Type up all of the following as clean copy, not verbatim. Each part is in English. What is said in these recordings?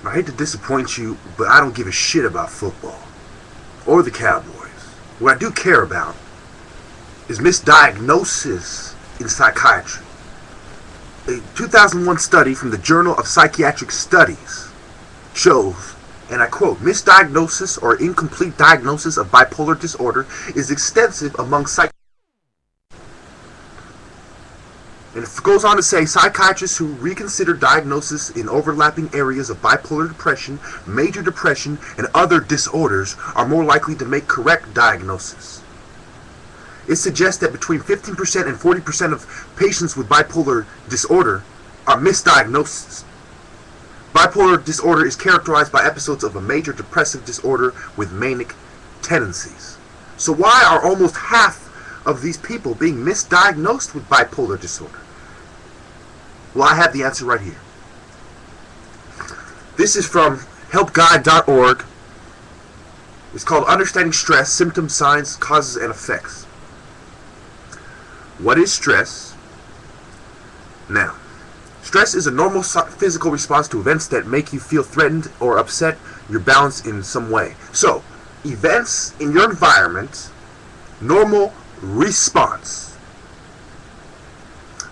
I hate to disappoint you, but I don't give a shit about football or the Cowboys. What I do care about is misdiagnosis in psychiatry. A 2001 study from the Journal of Psychiatric Studies shows, and I quote, misdiagnosis or incomplete diagnosis of bipolar disorder is extensive among psychiatrists. And it goes on to say, psychiatrists who reconsider diagnosis in overlapping areas of bipolar depression, major depression, and other disorders are more likely to make correct diagnosis. It suggests that between 15% and 40% of patients with bipolar disorder are misdiagnosed. Bipolar disorder is characterized by episodes of a major depressive disorder with manic tendencies. So why are almost half of these people being misdiagnosed with bipolar disorder? Well, I have the answer right here. This is from helpguide.org. It's called Understanding Stress, Symptoms, Signs, Causes, and Effects. What is stress? Now, stress is a normal physical response to events that make you feel threatened or upset your balance in some way. So, events in your environment, normal response.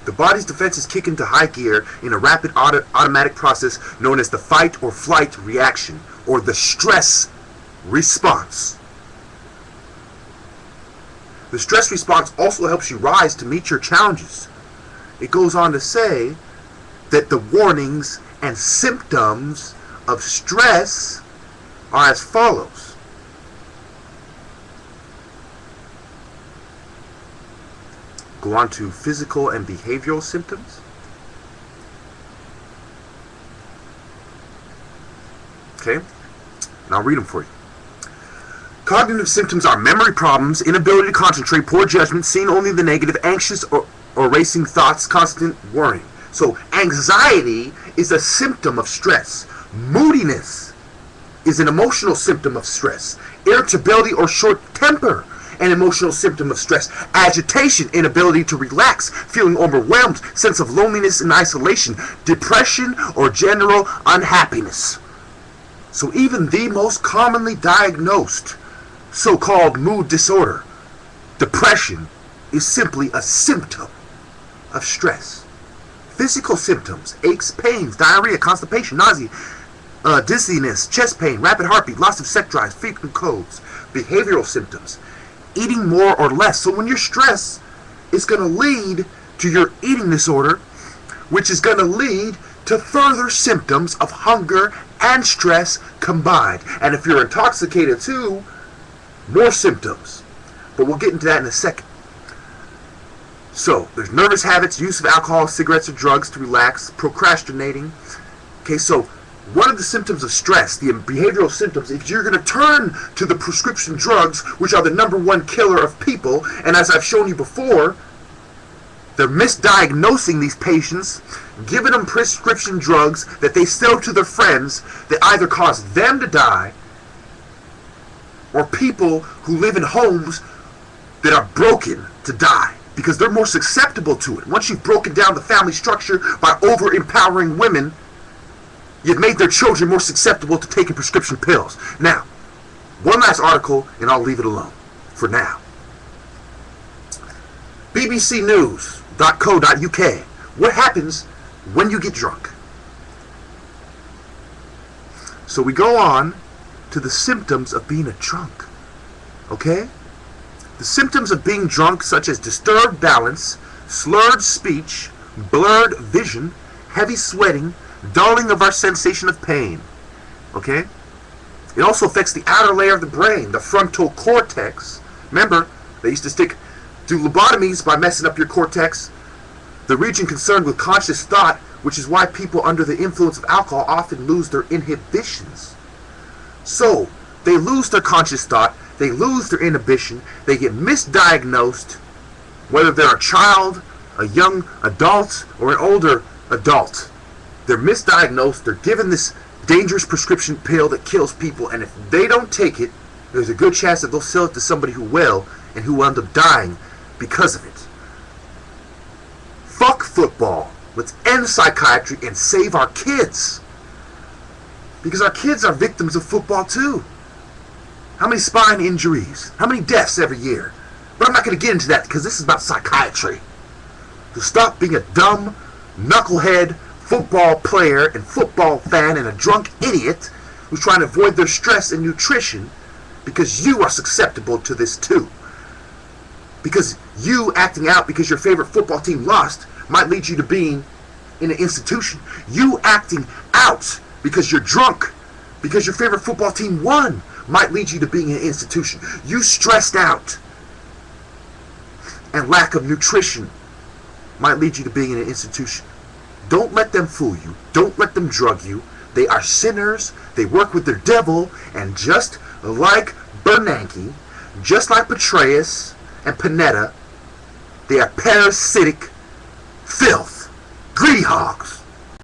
The body's defenses kick into high gear in a rapid automatic process known as the fight or flight reaction, or the stress response. The stress response also helps you rise to meet your challenges. It goes on to say that the warnings and symptoms of stress are as follows. Go on to physical and behavioral symptoms. Okay, and I'll read them for you. Cognitive symptoms are memory problems, inability to concentrate, poor judgment, seeing only the negative, anxious or racing thoughts, constant worrying. So anxiety is a symptom of stress. Moodiness is an emotional symptom of stress. Irritability or short temper, an emotional symptom of stress. Agitation, inability to relax, feeling overwhelmed, sense of loneliness and isolation. Depression or general unhappiness. So even the most commonly diagnosed so-called mood disorder, depression, is simply a symptom of stress. Physical symptoms: aches, pains, diarrhea, constipation, nausea, dizziness, chest pain, rapid heartbeat, loss of sex drive, frequent colds. Behavioral symptoms: eating more or less. So when you're stressed, it's going to lead to your eating disorder, which is going to lead to further symptoms of hunger and stress combined. And if you're intoxicated too, more symptoms. But we'll get into that in a second. So, there's nervous habits, use of alcohol, cigarettes, or drugs to relax, procrastinating. Okay, so one of the symptoms of stress, the behavioral symptoms, is you're going to turn to the prescription drugs, which are the #1 killer of people. And as I've shown you before, they're misdiagnosing these patients, giving them prescription drugs that they sell to their friends that either cause them to die, or people who live in homes that are broken to die, because they're more susceptible to it. Once you've broken down the family structure by over-empowering women, you've made their children more susceptible to taking prescription pills. Now, one last article, and I'll leave it alone for now. bbcnews.co.uk. What happens when you get drunk? So we go on to the symptoms of being a drunk. Okay? The symptoms of being drunk, such as disturbed balance, slurred speech, blurred vision, heavy sweating, dulling of our sensation of pain. Okay? It also affects the outer layer of the brain, the frontal cortex. Remember, they used to do lobotomies by messing up your cortex, the region concerned with conscious thought, which is why people under the influence of alcohol often lose their inhibitions. So, they lose their conscious thought, they lose their inhibition, they get misdiagnosed, whether they're a child, a young adult, or an older adult. They're misdiagnosed, they're given this dangerous prescription pill that kills people, and if they don't take it, there's a good chance that they'll sell it to somebody who will, and who will end up dying because of it. Fuck football. Let's end psychiatry and save our kids. Because our kids are victims of football too. How many spine injuries? How many deaths every year? But I'm not going to get into that because this is about psychiatry. So stop being a dumb, knucklehead football player and football fan and a drunk idiot who's trying to avoid their stress and nutrition, because you are susceptible to this too. Because you acting out because your favorite football team lost might lead you to being in an institution. You acting out because you're drunk because your favorite football team won might lead you to being in an institution. You stressed out and lack of nutrition might lead you to being in an institution. Don't let them fool you. Don't let them drug you. They are sinners. They work with their devil. And just like Bernanke, just like Petraeus and Panetta, they are parasitic filth. Greedy hogs.